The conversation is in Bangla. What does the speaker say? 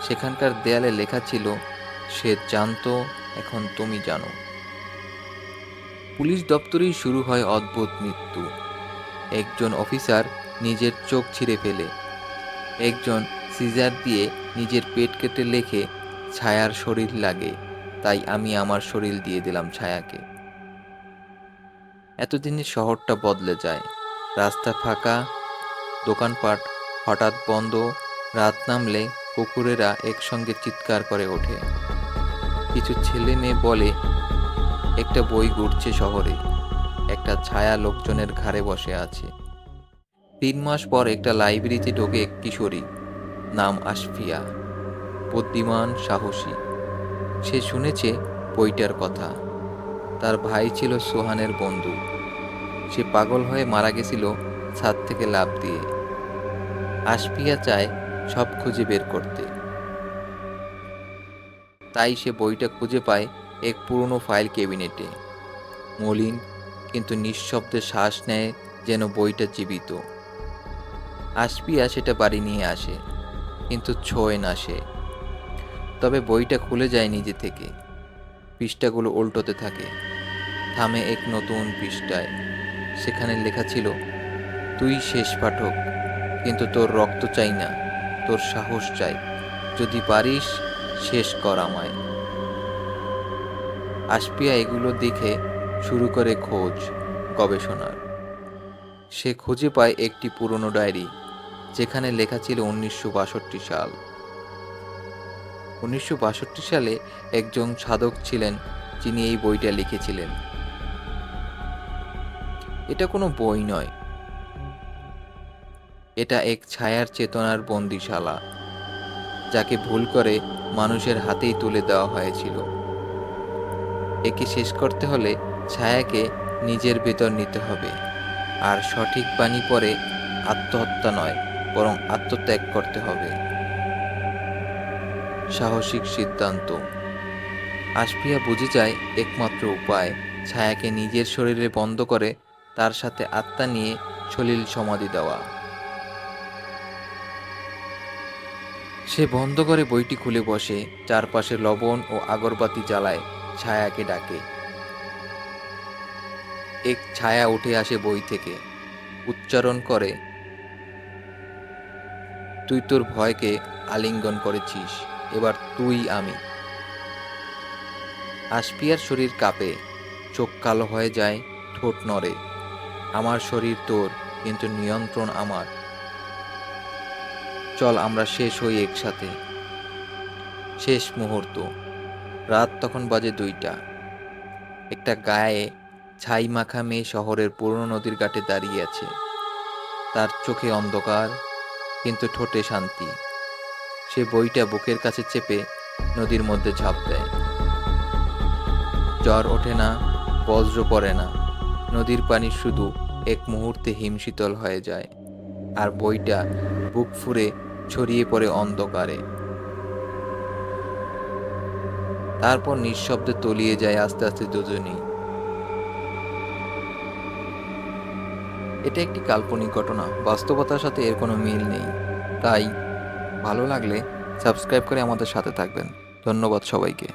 সেখানকার দেয়ালে লেখা ছিল, সে জানতো, এখন তুমি জানো। পুলিশ দপ্তরেই শুরু হয় অদ্ভুত মৃত্যু। একজন অফিসার নিজের চোখ ছিঁড়ে ফেলে, একজন সিজার দিয়ে নিজের পেট কেটে লেখে, ছায়ার শরীর লাগে, তাই আমি আমার শরীর দিয়ে দিলাম ছায়াকে। এতদিনে শহরটা বদলে যায়। রাস্তা ফাঁকা, দোকানপাট হঠাৎ বন্ধ, রাত নামলে কুকুরেরা একসঙ্গে চিৎকার করে ওঠে। কিছু ছেলে মেয়ে বলে, একটা বই ঘুরছে শহরে, একটা ছায়া লোকজনের ঘাড়ে বসে আছে। 3 মাস পর একটা লাইব্রেরিতে ঢোকে এক কিশোরী, নাম আশফিয়া। বুদ্ধিমান, সাহসী। সে শুনেছে বইটার কথা। তার ভাই ছিল সোহানের বন্ধু। সে পাগল হয়ে মারা গেছিল ছাদ থেকে লাফ দিয়ে। আশফিয়া চায় সব খুঁজে বের করতে। তাই সে বইটা খুঁজে পায় এক পুরনো ফাইল ক্যাবিনেটে। মলিন, কিন্তু নিঃশব্দে শ্বাস নেয় যেন বইটা জীবিত। আশফিয়া সেটা বাড়ি নিয়ে আসে, কিন্তু ছোঁয় না সে। তবে বইটা খুলে যায় নিজে থেকে। পৃষ্ঠাগুলো উল্টোতে থাকে, থামে এক নতুন পৃষ্ঠায়। সেখানে লেখা ছিল, তুই শেষ পাঠক, কিন্তু তোর রক্ত চাই না, তোর সাহস চাই। যদি পারিস, শেষ কর আমায়। আশফিয়া এগুলো দেখে শুরু করে খোঁজ, গবেষণার। সে খুঁজে পায় একটি পুরনো ডায়েরি, যেখানে লেখা ছিল 1962 সাল। 1962 সালে একজন সাধক ছিলেন যিনি এই বইটা লিখেছিলেন। এটা কোনো বই নয়, এটা এক ছায়ার চেতনার বন্দিশালা, যাকে ভুল করে মানুষের হাতেই তুলে দেওয়া হয়েছিল। একে শেষ করতে হলে ছায়াকে নিজের ভেতর নিতে হবে, আর সঠিক বাণী পরে আত্মহত্যা নয়, বরং আত্মত্যাগ করতে হবে। সাহসিক সিদ্ধান্ত। আশফিয়া বুঝে যায় একমাত্র উপায় ছায়াকে নিজের শরীরে বন্ধ করে তার সাথে আত্মা নিয়ে সলিল সমাধি দেওয়া। সে বন্ধ করে বইটি খুলে বসে, চারপাশে লবণ ও আগরবাতি জ্বালায়, ছায়াকে ডাকে। এক ছায়া উঠে আসে বই থেকে, উচ্চারণ করে, তুই তোর ভয়কে আলিঙ্গন করেছিস, এবার তুই আমি। আশফিয়ার শরীর কাঁপে, চোখ কালো হয়ে যায়, ঠোঁট নড়ে। আমার শরীর তোর, কিন্তু নিয়ন্ত্রণ আমার। চল আমরা শেষ হই একসাথে। শেষ মুহূর্ত। রাত তখন বাজে 2টা। একটা গায়ে ছাই মাখা মেয়ে শহরের পুরনো নদীর ঘাটে দাঁড়িয়ে আছে। তার চোখে অন্ধকার, কিন্তু ঠোঁটে শান্তি। সে বইটা বুকের কাছে চেপে নদীর মধ্যে ঝাঁপ দেয়। ঝড় ওঠে না, বজ্র পড়ে না। নদীর পানি শুধু এক মুহূর্তে হিমশীতল হয়ে যায়, আর বইটা বুক ফুঁড়ে ছড়িয়ে পড়ে অন্ধকারে। তারপর নিঃশব্দে তলিয়ে যায় আস্তে আস্তে দুজনেই। এটা একটি কাল্পনিক ঘটনা, বাস্তবতার সাথে এর কোনো মিল নেই। তাই ভালো লাগলে সাবস্ক্রাইব করে আমাদের সাথে থাকবেন। ধন্যবাদ সবাইকে।